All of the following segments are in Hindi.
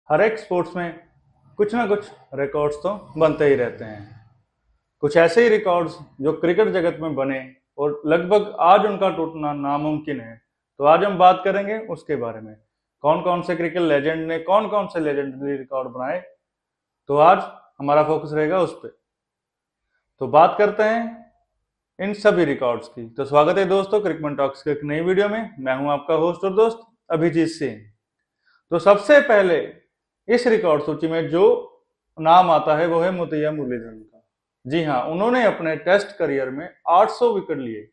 हर एक स्पोर्ट्स में कुछ ना कुछ रिकॉर्ड्स तो बनते ही रहते हैं। कुछ ऐसे ही रिकॉर्ड्स जो क्रिकेट जगत में बने और लगभग आज उनका टूटना नामुमकिन है। तो आज हम बात करेंगे उसके बारे में, कौन कौन से क्रिकेट लेजेंड ने कौन कौन से लेजेंडरी रिकॉर्ड बनाए। तो आज हमारा फोकस रहेगा उस पर। तो बात करते हैं इन सभी रिकॉर्ड्स की। तो स्वागत है दोस्तों क्रिकमन टॉक्स के एक नई वीडियो में। मैं हूं आपका होस्ट और दोस्त अभिजीत सिंह। तो सबसे पहले इस रिकॉर्ड सूची में जो नाम आता है वो है मुतैया मुरलीधरन का। जी हाँ, उन्होंने अपने टेस्ट करियर में 800 विकेट लिए।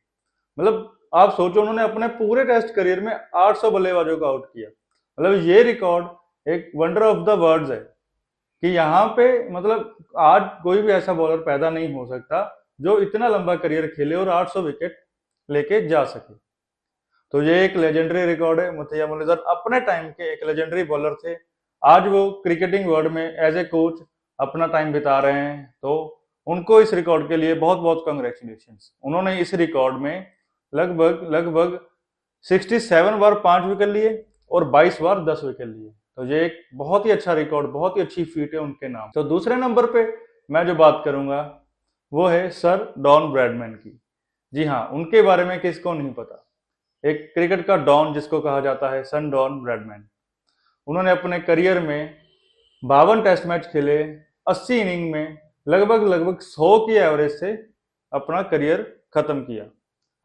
मतलब आप सोचो, उन्होंने अपने पूरे टेस्ट करियर में 800 बल्लेबाजों को आउट किया। मतलब ये रिकॉर्ड एक वंडर ऑफ द वर्ल्ड्स है कि यहाँ पे मतलब आज कोई भी ऐसा बॉलर पैदा नहीं हो सकता जो इतना लंबा करियर खेले और 800 विकेट लेके जा सके। तो ये एक लेजेंडरी रिकॉर्ड है। मुथैया मुरलीधरन अपने टाइम के एक लेजेंडरी बॉलर थे। आज वो क्रिकेटिंग वर्ल्ड में एज ए कोच अपना टाइम बिता रहे हैं। तो उनको इस रिकॉर्ड के लिए बहुत बहुत कंग्रेचुलेशंस। उन्होंने इस रिकॉर्ड में लगभग लगभग 67 बार 5 विकेट लिए और 22 बार 10 विकेट लिए। तो ये एक बहुत ही अच्छा रिकॉर्ड, बहुत ही अच्छी फीट है उनके नाम। तो दूसरे नंबर पे मैं जो बात करूंगा वो है सर डॉन ब्रैडमैन की। जी हाँ, उनके बारे में किसको नहीं पता। एक क्रिकेट का डॉन जिसको कहा जाता है, सन डॉन ब्रैडमैन। उन्होंने अपने करियर में 52 टेस्ट मैच खेले, 80 इनिंग में लगभग लगभग 100 की एवरेज से अपना करियर खत्म किया।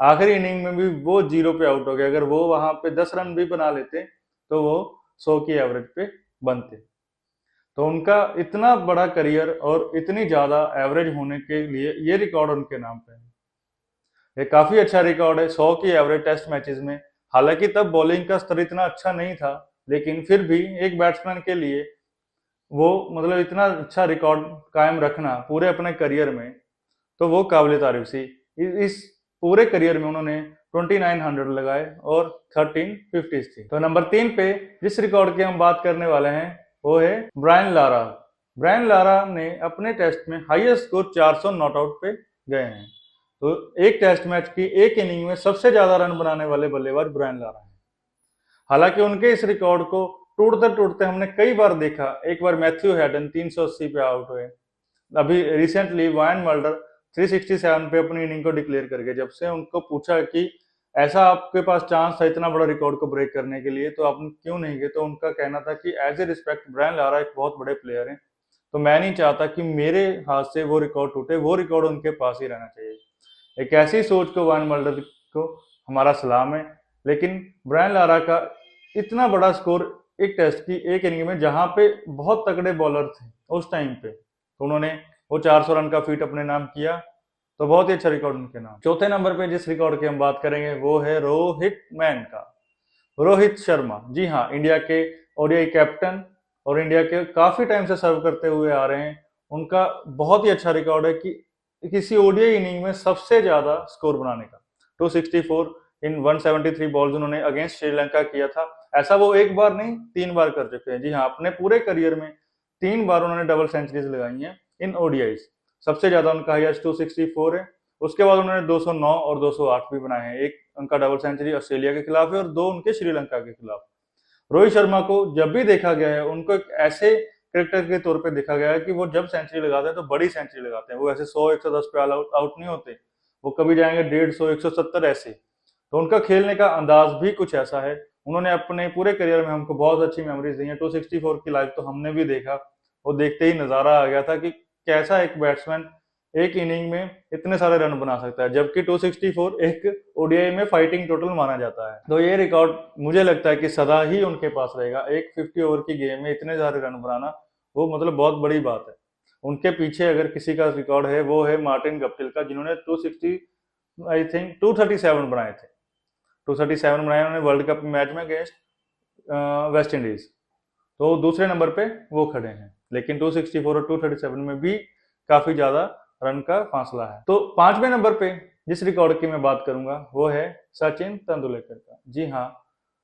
आखिरी इनिंग में भी वो 0 पे आउट हो गए। अगर वो वहां पे 10 रन भी बना लेते तो वो 100 की एवरेज पे बनते। तो उनका इतना बड़ा करियर और इतनी ज्यादा एवरेज होने के लिए ये रिकॉर्ड उनके नाम पे है। ये काफी अच्छा रिकॉर्ड है 100 की एवरेज टेस्ट मैचेस में। हालांकि तब बॉलिंग का स्तर इतना अच्छा नहीं था, लेकिन फिर भी एक बैट्समैन के लिए वो मतलब इतना अच्छा रिकॉर्ड कायम रखना पूरे अपने करियर में, तो वो काबिल तारीफ सी। इस पूरे करियर में उन्होंने 2900 लगाए और 1350 थी। तो नंबर 3 पे जिस रिकॉर्ड की हम बात करने वाले हैं वो है ब्रायन लारा। ब्रायन लारा ने अपने टेस्ट में हाईएस्ट स्कोर 400 नॉट आउट पे गए हैं। तो एक टेस्ट मैच की एक इनिंग में सबसे ज्यादा रन बनाने वाले बल्लेबाज ब्रायन लारा हैं। हालांकि उनके इस रिकॉर्ड को टूटते टूटते हमने कई बार देखा। एक बार मैथ्यू हैडन 380 पे आउट हुए। अभी रिसेंटली वायन मल्डर 367 पे अपनी इनिंग को डिक्लेयर कर गए। जब से उनको पूछा कि ऐसा आपके पास चांस था इतना बड़ा रिकॉर्ड को ब्रेक करने के लिए तो आपने क्यों नहीं गए, तो उनका कहना था कि as a respect Brian Lara एक बहुत बड़े प्लेयर हैं, तो मैं नहीं चाहता कि मेरे हाथ से वो रिकॉर्ड टूटे, वो रिकॉर्ड उनके पास ही रहना चाहिए। एक ऐसी सोच को वायन मल्डर को हमारा सलाम है। लेकिन ब्रायन लारा का इतना बड़ा स्कोर एक टेस्ट की एक इनिंग में, जहां पे बहुत तगड़े बॉलर थे उस टाइम पे, तो उन्होंने वो 400 रन का फीट अपने नाम किया। तो बहुत ही अच्छा रिकॉर्ड उनके नाम। चौथे नंबर पे जिस रिकॉर्ड की हम बात करेंगे वो है रोहित मैन का, रोहित शर्मा। जी हाँ, इंडिया के ओडीआई कैप्टन और इंडिया के काफी टाइम से सर्व करते हुए आ रहे हैं। उनका बहुत ही अच्छा रिकॉर्ड है कि किसी ओडीआई इनिंग में सबसे ज्यादा स्कोर बनाने का। 264 इन 173 बॉल्स उन्होंने अगेंस्ट श्रीलंका किया था। ऐसा वो एक बार नहीं 3 बार कर चुके हैं। जी हाँ, अपने पूरे करियर में 3 बार उन्होंने डबल सेंचुरीज लगाई हैं इन ओडीआईज। सबसे ज्यादा उनका हाईएस्ट 264 है। उसके बाद उन्होंने 209 और 208 भी बनाए हैं। एक उनका डबल सेंचुरी ऑस्ट्रेलिया के खिलाफ है और 2 उनके श्रीलंका के खिलाफ। रोहित शर्मा को जब भी देखा गया है, उनको एक ऐसे क्रिकेटर के तौर पे देखा गया है कि वो जब सेंचुरी लगाते हैं तो बड़ी सेंचुरी लगाते हैं। वो ऐसे 100 110 पे ऑल आउट नहीं होते। वो कभी जाएंगे 150 170 ऐसे। तो उनका खेलने का अंदाज भी कुछ ऐसा है। उन्होंने अपने पूरे करियर में हमको बहुत अच्छी मेमोरीज दी हैं। 264 की लाइफ तो हमने भी देखा। वो देखते ही नजारा आ गया था कि कैसा एक बैट्समैन एक इनिंग में इतने सारे रन बना सकता है, जबकि 264 एक ओडीआई में फाइटिंग टोटल माना जाता है। तो ये रिकॉर्ड मुझे लगता है कि सदा ही उनके पास रहेगा। एक 50 ओवर की गेम में इतने सारे रन बनाना वो मतलब बहुत बड़ी बात है। उनके पीछे अगर किसी का रिकॉर्ड है वो है मार्टिन गप्टिल का, जिन्होंने 260 आई थिंक 237 बनाए थे। 237 बनाए उन्होंने वर्ल्ड कप मैच में अगेंस्ट वेस्ट इंडीज। तो दूसरे नंबर पे वो खड़े हैं। लेकिन 264 और 237 में भी काफी ज्यादा रन का फासला है। तो 5वें नंबर पे जिस रिकॉर्ड की मैं बात करूंगा वो है सचिन तेंदुलकर का। जी हाँ,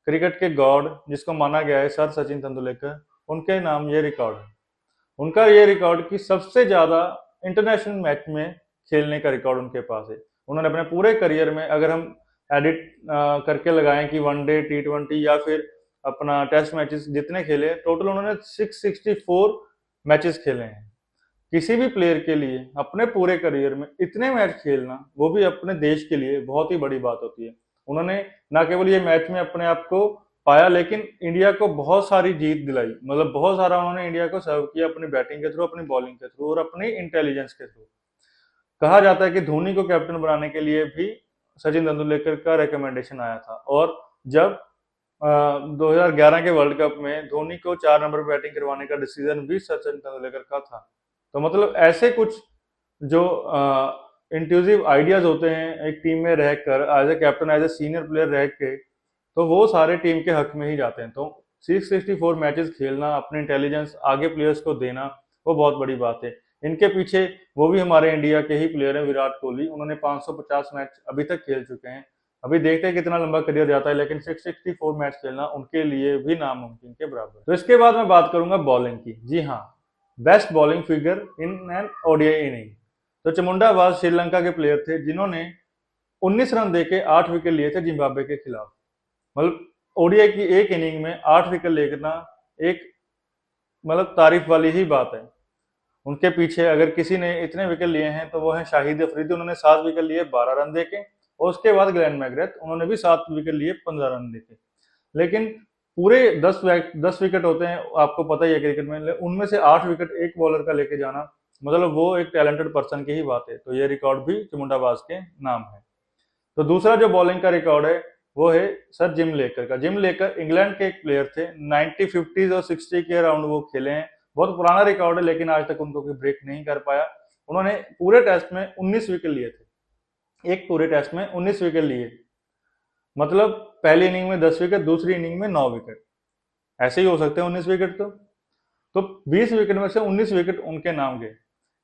क्रिकेट के गॉड जिसको माना गया है सर सचिन तेंदुलकर, उनके नाम ये रिकॉर्ड है। उनका ये रिकॉर्ड की सबसे ज्यादा इंटरनेशनल मैच में खेलने का रिकॉर्ड उनके पास है। उन्होंने अपने पूरे करियर में, अगर हम एडिट करके लगाएं कि वनडे, T20 या फिर अपना टेस्ट मैचेस जितने खेले, टोटल उन्होंने 664 मैचेस खेले हैं। किसी भी प्लेयर के लिए अपने पूरे करियर में इतने मैच खेलना, वो भी अपने देश के लिए, बहुत ही बड़ी बात होती है। उन्होंने ना केवल ये मैच में अपने आप को पाया, लेकिन इंडिया को बहुत सारी जीत दिलाई। मतलब बहुत सारा उन्होंने इंडिया को सर्व किया अपनी बैटिंग के थ्रू, अपनी बॉलिंग के थ्रू और अपनी इंटेलिजेंस के थ्रू। कहा जाता है कि धोनी को कैप्टन बनाने के लिए भी सचिन तेंदुलकर का रिकमेंडेशन आया था, और जब 2011 के वर्ल्ड कप में धोनी को 4 नंबर पर बैटिंग करवाने का डिसीजन भी सचिन तेंदुलकर का था। तो मतलब ऐसे कुछ जो इंट्यूसिव आइडियाज होते हैं एक टीम में रहकर, as a captain, as a senior player रह के, तो वो सारे टीम के हक में ही जाते हैं। तो 664 मैचेस खेलना, अपने इंटेलिजेंस आगे प्लेयर्स को देना, वो बहुत बड़ी बात है। इनके पीछे वो भी हमारे इंडिया के ही प्लेयर हैं, विराट कोहली। उन्होंने 550 मैच अभी तक खेल चुके हैं। अभी देखते हैं कितना लंबा करियर जाता है, लेकिन 664 मैच खेलना उनके लिए भी नामुमकिन के बराबर। तो इसके बाद मैं बात करूंगा बॉलिंग की। जी हाँ, best bowling figure in an ODI inning. तो चामुंडाबाज श्रीलंका के प्लेयर थे जिन्होंने 19 रन देके 8 विकेट लिए थे जिम्बाब्वे के खिलाफ। मतलब ओडीआई की एक इनिंग में 8 विकेट लेना एक मतलब तारीफ वाली ही बात है। उनके पीछे अगर किसी ने इतने विकेट लिए हैं तो वो है शाहिद अफरीदी। उन्होंने 7 विकेट लिए 12 रन देके, और उसके बाद ग्लेन मैकग्राथ, उन्होंने भी 7 विकेट लिए 15 रन देके। लेकिन पूरे 10 विकेट होते हैं, आपको पता ही है क्रिकेट में, उनमें से 8 विकेट एक बॉलर का लेके जाना, मतलब वो एक टैलेंटेड पर्सन की ही बात है। तो ये रिकॉर्ड भी चामुंडाबाज के नाम है। तो दूसरा जो बॉलिंग का रिकॉर्ड है वो है सर जिम लेकर का। जिम लेकर इंग्लैंड के एक प्लेयर थे, 90, 50 और 60 के अराउंड वो खेले हैं। बहुत पुराना रिकॉर्ड है, लेकिन आज तक उनको कोई ब्रेक नहीं कर पाया। उन्होंने पूरे टेस्ट में 19 विकेट लिए थे, एक पूरे टेस्ट में 19 विकेट लिए। मतलब पहली इनिंग में 10 विकेट, दूसरी इनिंग में 9 विकेट, ऐसे ही हो सकते हैं 19 विकेट। तो 20 विकेट में से 19 विकेट उनके नाम गए।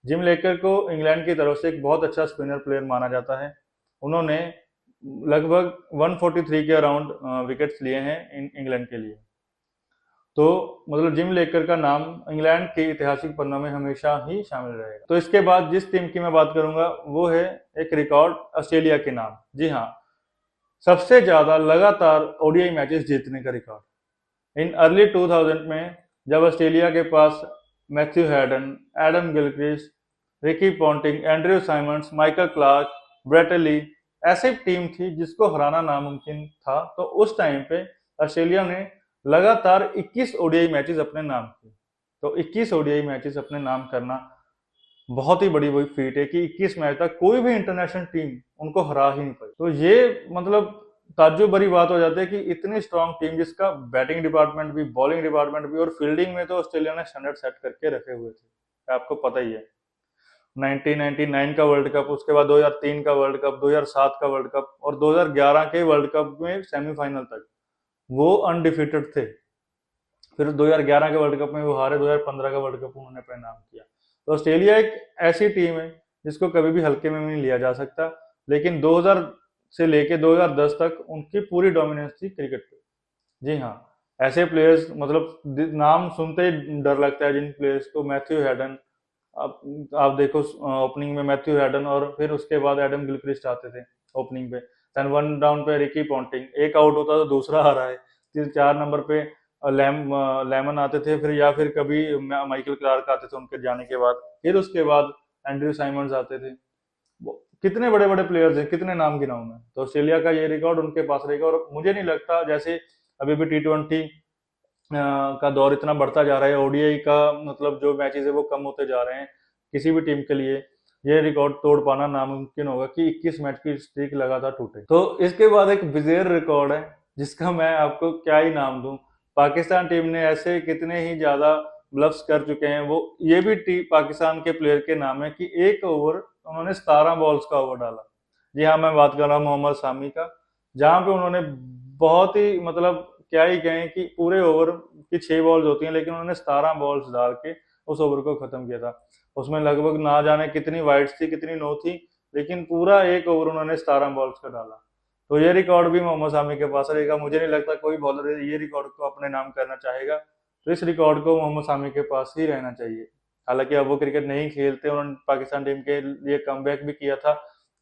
जिम लेकर को इंग्लैंड की तरफ से एक बहुत अच्छा स्पिनर प्लेयर माना जाता है। उन्होंने लगभग 143 के अराउंड विकेट्स लिए हैं इंग्लैंड के लिए। तो मतलब जिम लेकर का नाम इंग्लैंड के ऐतिहासिक पन्नों में हमेशा ही शामिल रहेगा। तो इसके बाद जिस टीम की मैं बात करूंगा वो है एक रिकॉर्ड ऑस्ट्रेलिया के नाम। जी हाँ, सबसे ज्यादा लगातार ओडीआई मैचेस जीतने का रिकॉर्ड। इन अर्ली 2000 में जब ऑस्ट्रेलिया के पास Matthew Hayden, Adam Gilchrist, Ricky Ponting, Andrew Symonds, Michael Clarke, Brett Lee, ऐसी टीम थी जिसको हराना नामुमकिन था। तो उस टाइम पे ऑस्ट्रेलिया ने लगातार 21 ओडीआई मैचेस अपने नाम किए। तो 21 ओडीआई मैचेस अपने नाम करना बहुत ही बड़ी फीट है कि 21 मैच तक कोई भी इंटरनेशनल टीम उनको हरा ही नहीं पाई। तो ये मतलब ताज्जुब भरी बात हो जाती है कि इतनी स्ट्रांग टीम, जिसका बैटिंग डिपार्टमेंट भी, बॉलिंग डिपार्टमेंट भी, और फील्डिंग में तो ऑस्ट्रेलिया ने स्टैंडर्ड सेट करके रखे हुए थे, आपको पता ही है। 1999 का वर्ल्ड कप, उसके बाद 2003 का वर्ल्ड कप, 2007 का वर्ल्ड कप और 2011 के वर्ल्ड कप में सेमीफाइनल तक वो अनडिफीटेड थे। फिर 2011 के वर्ल्ड कप में वो हारे, 2015 का वर्ल्ड कप उन्होंने अपने नाम किया। तो ऑस्ट्रेलिया एक ऐसी टीम है जिसको कभी भी हल्के में नहीं लिया जा सकता। लेकिन 2000 से लेके 2010 तक उनकी पूरी डोमिनेंस थी क्रिकेट पे। जी हाँ, ऐसे प्लेयर्स, मतलब नाम सुनते ही डर लगता है जिन प्लेयर्स को। मैथ्यू हैडन, आप देखो ओपनिंग में मैथ्यू हैडन, और फिर उसके बाद एडम गिलक्रिस्ट आते थे ओपनिंग पे। देन 1 डाउन पे रिकी पॉन्टिंग, एक आउट होता तो दूसरा आ रहा है। फिर 4 नंबर पे लेमन आते थे, फिर या फिर कभी माइकल क्लार्क आते थे उनके जाने के बाद। फिर उसके बाद एंड्रयू साइमंड्स आते थे। कितने बड़े बड़े प्लेयर्स हैं, कितने नाम गिनाऊं मैं। तो ऑस्ट्रेलिया का ये रिकॉर्ड उनके पास रहेगा। और मुझे नहीं लगता, जैसे अभी भी T20 का दौर इतना बढ़ता जा रहा है, ओडीआई का मतलब जो मैचेस है वो कम होते जा रहे हैं, किसी भी टीम के लिए ये रिकॉर्ड तोड़ पाना नामुमकिन होगा कि 21 मैच की स्ट्रीक लगातार टूटे। तो इसके बाद एक बिजेर रिकॉर्ड है जिसका मैं आपको क्या ही नाम दूं। पाकिस्तान टीम ने ऐसे कितने ही ज्यादा ब्लफ्स कर चुके हैं, वो ये भी पाकिस्तान के प्लेयर के नाम है कि एक ओवर उन्होंने 17 बॉल्स का ओवर डाला। जी हाँ, मैं बात कर रहा हूँ मोहम्मद सामी का, जहां पे उन्होंने बहुत ही मतलब क्या ही कहें कि पूरे ओवर की 6 बॉल्स होती हैं, लेकिन उन्होंने 17 बॉल्स डाल के उस ओवर को खत्म किया था। उसमें लगभग ना जाने कितनी वाइड्स थी, कितनी नो थी, लेकिन पूरा एक ओवर उन्होंने 17 बॉल्स का डाला। तो ये रिकॉर्ड भी मोहम्मद सामी के पास रहेगा। मुझे नहीं लगता कोई बॉलर ये रिकॉर्ड को अपने नाम करना चाहेगा। तो इस रिकॉर्ड को मोहम्मद सामी के पास ही रहना चाहिए। हालांकि अब वो क्रिकेट नहीं खेलते, उन्होंने पाकिस्तान टीम के लिए कमबैक भी किया था,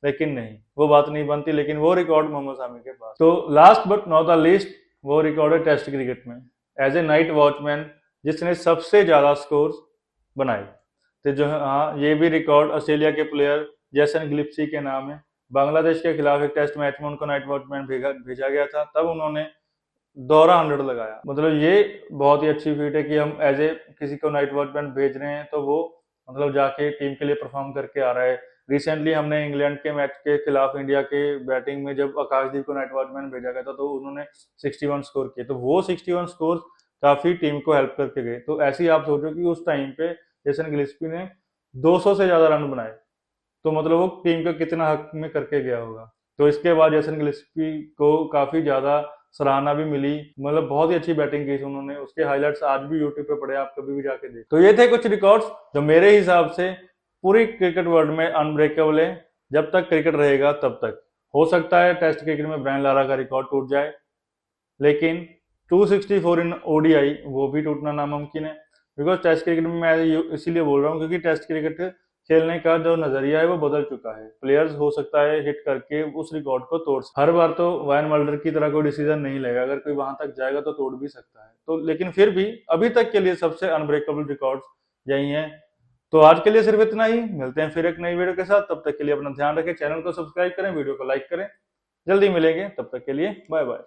लेकिन नहीं, वो बात नहीं बनती। लेकिन वो रिकॉर्ड मोहम्मद सामी के पास। तो last but not the least, वो रिकॉर्ड है टेस्ट क्रिकेट में एज ए नाइट वॉचमैन जिसने सबसे ज्यादा स्कोर बनाए। तो जो हाँ, ये भी रिकॉर्ड ऑस्ट्रेलिया के प्लेयर जैसन गिलिप्सी के नाम है। बांग्लादेश के खिलाफ एक टेस्ट मैच में उनको नाइट वॉचमैन भेजा गया था, तब उन्होंने दोहरा 100 लगाया। मतलब ये बहुत ही अच्छी फीट है कि हम एज ए किसी को नाइट वॉचमैन भेज रहे हैं तो वो मतलब जाके टीम के लिए परफॉर्म करके आ रहा है। रिसेंटली हमने इंग्लैंड के मैच के खिलाफ इंडिया के बैटिंग में जब आकाशदीप को नाइट वॉचमैन भेजा गया था तो उन्होंने 61 स्कोर किए, तो वो 61 स्कोर काफी टीम को हेल्प करके गए। तो ऐसे ही आप सोचो कि उस टाइम पे जेसन गिलिस्पी ने 200 से ज्यादा रन बनाए, तो मतलब वो टीम का कितना हक में करके गया होगा। तो इसके बाद जेसन गिलिस्पी को काफी ज्यादा सराहना भी मिली, मतलब बहुत ही अच्छी बैटिंग की थी उन्होंने। उसके हाइलाइट्स आज भी यूट्यूब पे पड़े, आप कभी भी जाके देख। तो ये थे कुछ रिकॉर्ड्स जो मेरे हिसाब से पूरी क्रिकेट वर्ल्ड में अनब्रेकेबल है। जब तक क्रिकेट रहेगा तब तक। हो सकता है टेस्ट क्रिकेट में ब्रायन लारा का रिकॉर्ड टूट जाए, लेकिन 264 इन ओडीआई वो भी टूटना नामुमकिन है। बिकॉज टेस्ट क्रिकेट में मैं इसीलिए बोल रहा हूँ क्योंकि टेस्ट क्रिकेट खेलने का जो नजरिया है वो बदल चुका है। प्लेयर्स हो सकता है हिट करके उस रिकॉर्ड को तोड़ सकते। हर बार तो वायन मल्डर की तरह कोई डिसीजन नहीं लेगा, अगर कोई वहां तक जाएगा तो तोड़ भी सकता है। तो लेकिन फिर भी अभी तक के लिए सबसे अनब्रेकेबल रिकॉर्ड्स यही हैं। तो आज के लिए सिर्फ इतना ही, मिलते हैं फिर एक नई वीडियो के साथ। तब तक के लिए अपना ध्यान रखें, चैनल को सब्सक्राइब करें, वीडियो को लाइक करें। जल्दी मिलेंगे, तब तक के लिए बाय बाय।